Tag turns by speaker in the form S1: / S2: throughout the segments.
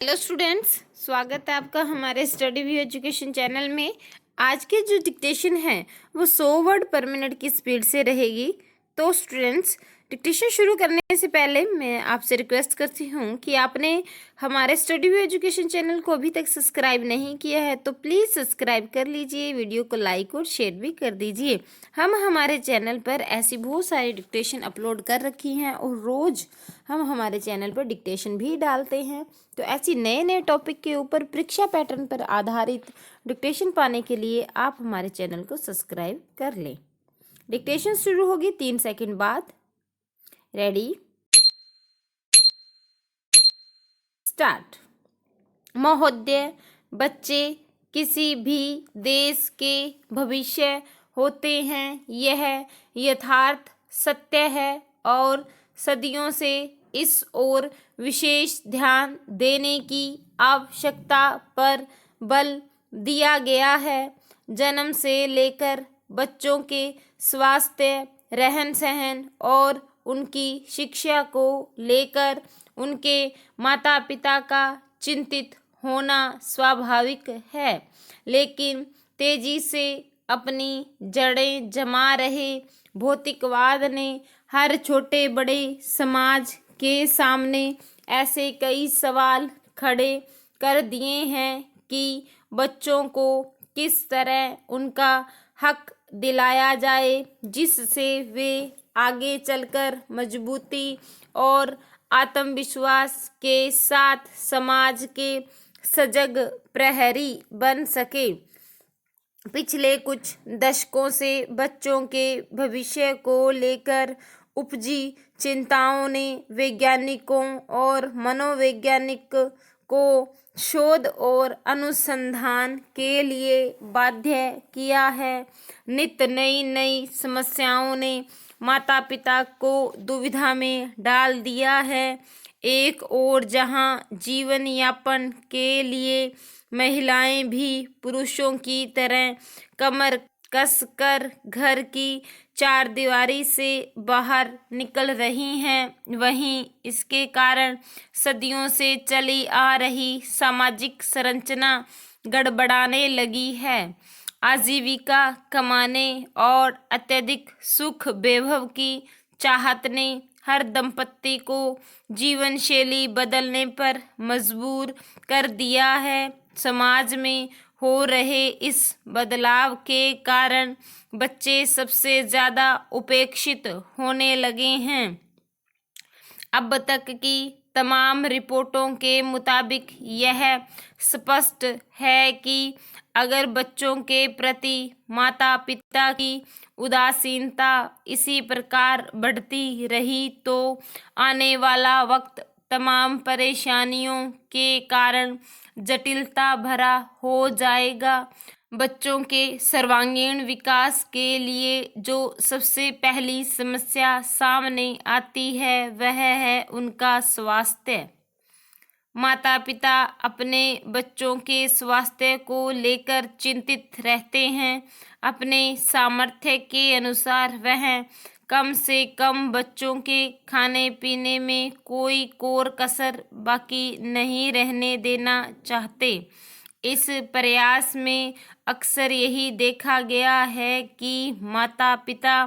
S1: Hello students, स्वागत है आपका हमारे स्टडी व्यू एजुकेशन चैनल में। आज की जो डिक्टेशन है वो 100 वर्ड पर मिनट की स्पीड से रहेगी। तो स्टूडेंट्स, डिक्टेशन शुरू करने से पहले मैं आपसे रिक्वेस्ट करती हूँ कि आपने हमारे स्टडी व्यू एजुकेशन चैनल को अभी तक सब्सक्राइब नहीं किया है तो प्लीज़ सब्सक्राइब कर लीजिए, वीडियो को लाइक और शेयर भी कर दीजिए। हम हमारे चैनल पर ऐसी बहुत सारी डिक्टेशन अपलोड कर रखी हैं और रोज़ हम हमारे चैनल पर डिक्टेशन भी डालते हैं। तो ऐसी नए नए टॉपिक के ऊपर परीक्षा पैटर्न पर आधारित डिक्टेशन पाने के लिए आप हमारे चैनल को सब्सक्राइब कर लें। डिक्टेशन शुरू होगी 3 सेकंड बाद। Ready, start. महोदय, बच्चे किसी भी देश के भविष्य होते हैं, यह यथार्थ सत्य है और सदियों से इस ओर विशेष ध्यान देने की आवश्यकता पर बल दिया गया है। जन्म से लेकर बच्चों के स्वास्थ्य, रहन सहन और उनकी शिक्षा को लेकर उनके माता पिता का चिंतित होना स्वाभाविक है, लेकिन तेजी से अपनी जड़ें जमा रहे भौतिकवाद ने हर छोटे बड़े समाज के सामने ऐसे कई सवाल खड़े कर दिए हैं कि बच्चों को किस तरह उनका हक दिलाया जाए, जिससे वे आगे चलकर मजबूती और आत्मविश्वास के साथ समाज के सजग प्रहरी बन सके। पिछले कुछ दशकों से बच्चों के भविष्य को लेकर उपजी चिंताओं ने वैज्ञानिकों और मनोवैज्ञानिक को शोध और अनुसंधान के लिए बाध्य किया है। नित नई नई समस्याओं ने माता पिता को दुविधा में डाल दिया है। एक और जहां जीवन यापन के लिए महिलाएं भी पुरुषों की तरह कमर कस कर घर की चारदीवारी से बाहर निकल रही हैं, वहीं इसके कारण सदियों से चली आ रही सामाजिक संरचना गड़बड़ाने लगी है। आजीविका कमाने और अत्यधिक सुख वैभव की चाहत ने हर दंपत्ति को जीवन शैली बदलने पर मजबूर कर दिया है। समाज में हो रहे इस बदलाव के कारण बच्चे सबसे ज़्यादा उपेक्षित होने लगे हैं। अब तक की तमाम रिपोर्टों के मुताबिक यह स्पष्ट है कि अगर बच्चों के प्रति माता पिता की उदासीनता इसी प्रकार बढ़ती रही तो आने वाला वक्त तमाम परेशानियों के कारण जटिलता भरा हो जाएगा। बच्चों के सर्वांगीण विकास के लिए जो सबसे पहली समस्या सामने आती है वह है उनका स्वास्थ्य। माता पिता अपने बच्चों के स्वास्थ्य को लेकर चिंतित रहते हैं। अपने सामर्थ्य के अनुसार वह कम से कम बच्चों के खाने पीने में कोई कोर कसर बाकी नहीं रहने देना चाहते। इस प्रयास में अक्सर यही देखा गया है कि माता पिता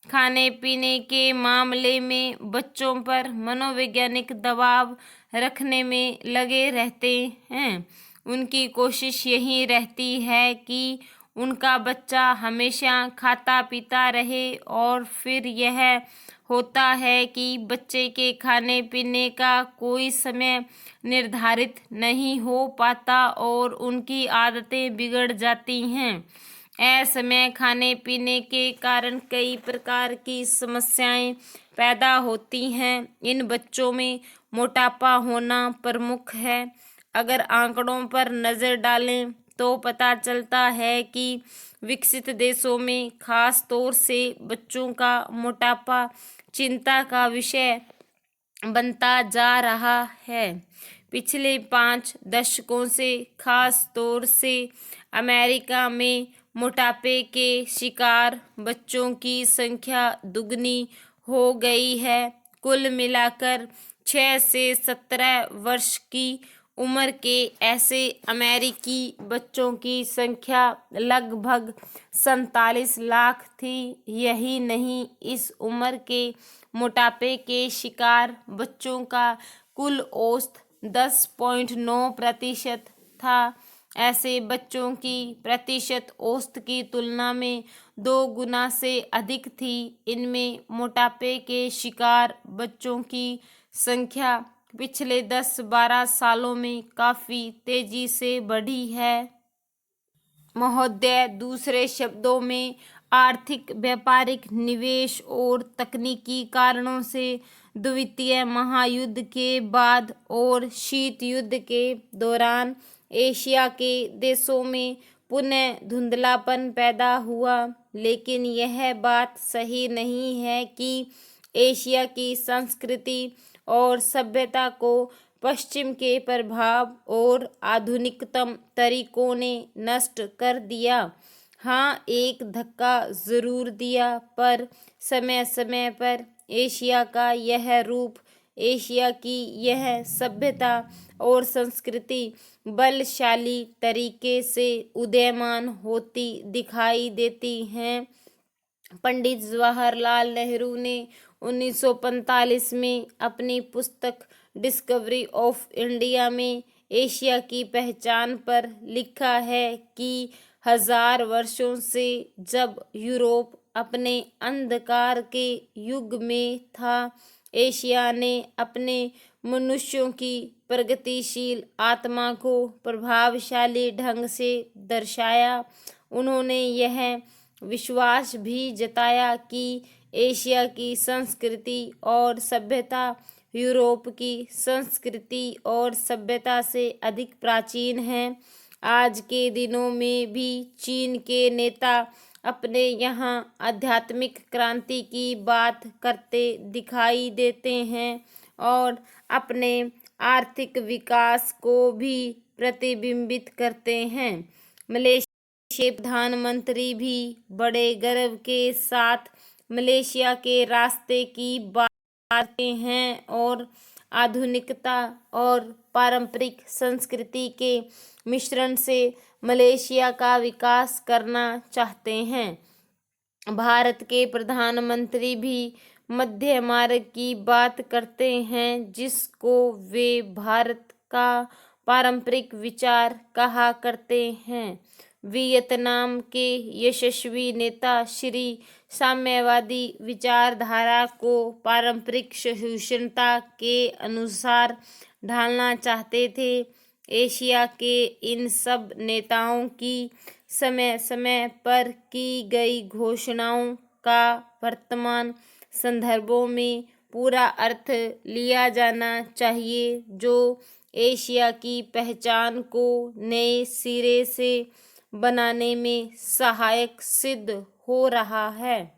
S1: खाने पीने के मामले में बच्चों पर मनोवैज्ञानिक दबाव रखने में लगे रहते हैं। उनकी कोशिश यही रहती है कि उनका बच्चा हमेशा खाता पीता रहे और फिर यह होता है कि बच्चे के खाने पीने का कोई समय निर्धारित नहीं हो पाता और उनकी आदतें बिगड़ जाती हैं। असमय खाने पीने के कारण कई प्रकार की समस्याएं पैदा होती हैं। इन बच्चों में मोटापा होना प्रमुख है। अगर आंकड़ों पर नज़र डालें तो पता चलता है कि विकसित देशों में खास तौर से बच्चों का मोटापा चिंता का विषय बनता जा रहा है। पिछले 5 दशकों से खास तौर से अमेरिका में मोटापे के शिकार बच्चों की संख्या दुगनी हो गई है। कुल मिलाकर 6 से 17 वर्ष की उम्र के ऐसे अमेरिकी बच्चों की संख्या लगभग 47 लाख थी। यही नहीं, इस उम्र के मोटापे के शिकार बच्चों का कुल औसत 10.9% था। ऐसे बच्चों की प्रतिशत औसत की तुलना में 2 गुना से अधिक थी। इनमें मोटापे के शिकार बच्चों की संख्या पिछले 10-12 सालों में काफी तेजी से बढ़ी है। महोदय, दूसरे शब्दों में आर्थिक, व्यापारिक, निवेश और तकनीकी कारणों से द्वितीय महायुद्ध के बाद और शीत युद्ध के दौरान एशिया के देशों में पुनः धुंधलापन पैदा हुआ। लेकिन यह बात सही नहीं है कि एशिया की संस्कृति और सभ्यता को पश्चिम के प्रभाव और आधुनिकतम तरीकों ने नष्ट कर दिया। हाँ, एक धक्का जरूर दिया, पर समय समय पर एशिया का यह रूप, एशिया की यह सभ्यता और संस्कृति बलशाली तरीके से उदयमान होती दिखाई देती हैं। पंडित जवाहरलाल नेहरू ने 1945 में अपनी पुस्तक डिस्कवरी ऑफ इंडिया में एशिया की पहचान पर लिखा है कि 1000 वर्षों से जब यूरोप अपने अंधकार के युग में था, एशिया ने अपने मनुष्यों की प्रगतिशील आत्मा को प्रभावशाली ढंग से दर्शाया। उन्होंने यह विश्वास भी जताया कि एशिया की संस्कृति और सभ्यता यूरोप की संस्कृति और सभ्यता से अधिक प्राचीन है। आज के दिनों में भी चीन के नेता अपने यहाँ आध्यात्मिक क्रांति की बात करते दिखाई देते हैं और अपने आर्थिक विकास को भी प्रतिबिंबित करते हैं। मलेशिया के प्रधानमंत्री भी बड़े गर्व के साथ मलेशिया के रास्ते की बात करते हैं और आधुनिकता और पारंपरिक संस्कृति के मिश्रण से मलेशिया का विकास करना चाहते हैं। भारत के प्रधानमंत्री भी मध्य मार्ग की बात करते हैं, जिसको वे भारत का पारंपरिक विचार कहा करते हैं। वियतनाम के यशस्वी नेता श्री साम्यवादी विचारधारा को पारंपरिक सहिष्णुता के अनुसार ढालना चाहते थे। एशिया के इन सब नेताओं की समय समय पर की गई घोषणाओं का वर्तमान संदर्भों में पूरा अर्थ लिया जाना चाहिए, जो एशिया की पहचान को नए सिरे से बनाने में सहायक सिद्ध हो रहा है।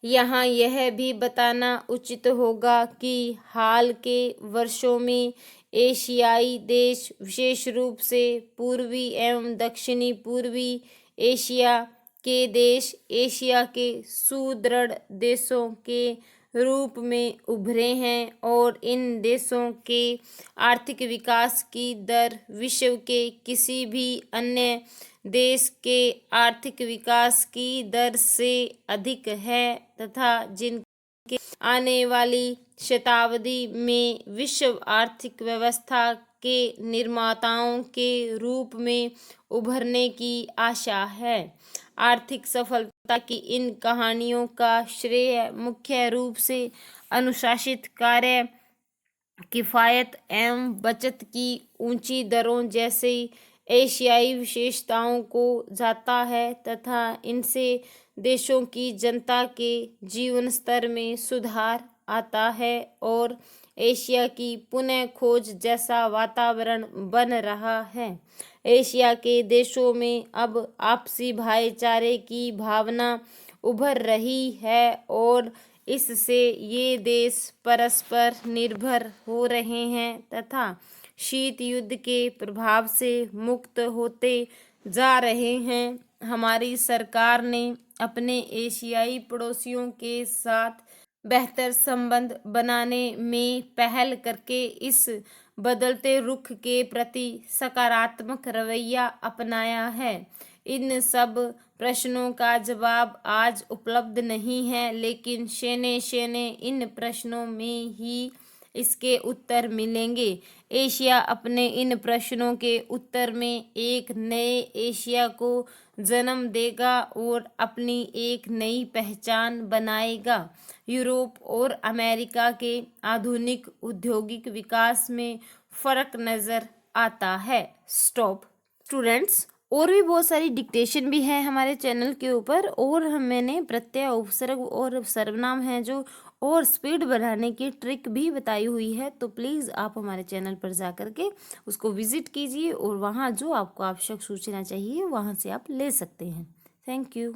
S1: यहाँ यह भी बताना उचित होगा कि हाल के वर्षों में एशियाई देश, विशेष रूप से पूर्वी एवं दक्षिणी पूर्वी एशिया के देश, एशिया के सुदृढ़ देशों के रूप में उभरे हैं और इन देशों के आर्थिक विकास की दर विश्व के किसी भी अन्य देश के आर्थिक विकास की दर से अधिक है तथा जिनके आने वाली शताब्दी में विश्व आर्थिक व्यवस्था के निर्माताओं के रूप में उभरने की आशा है। आर्थिक सफलता की इन कहानियों का श्रेय मुख्य रूप से अनुशासित कार्य, किफायत एवं बचत की ऊंची दरों जैसे एशियाई विशेषताओं को जाता है तथा इनसे देशों की जनता के जीवन स्तर में सुधार आता है और एशिया की पुनः खोज जैसा वातावरण बन रहा है। एशिया के देशों में अब आपसी भाईचारे की भावना उभर रही है और इससे ये देश परस्पर निर्भर हो रहे हैं तथा शीत युद्ध के प्रभाव से मुक्त होते जा रहे हैं। हमारी सरकार ने अपने एशियाई पड़ोसियों के साथ बेहतर संबंध बनाने में पहल करके इस बदलते रुख के प्रति सकारात्मक रवैया अपनाया है। इन सब प्रश्नों का जवाब आज उपलब्ध नहीं है, लेकिन शेने शेने इन प्रश्नों में ही इसके उत्तर मिलेंगे। एशिया अपने इन प्रश्नों के उत्तर में एक नए एशिया को जन्म देगा और अपनी एक नई पहचान बनाएगा। यूरोप और अमेरिका के आधुनिक औद्योगिक विकास में फर्क नज़र आता है। स्टॉप। स्टूडेंट्स, और भी बहुत सारी डिक्टेशन भी है हमारे चैनल के ऊपर, और मैंने प्रत्यय, उपसर्ग और सर्वनाम है जो और स्पीड बढ़ाने की ट्रिक भी बताई हुई है। तो प्लीज़ आप हमारे चैनल पर जा कर के उसको विजिट कीजिए और वहाँ जो आपको आवश्यक सूचना चाहिए वहाँ से आप ले सकते हैं। Thank you.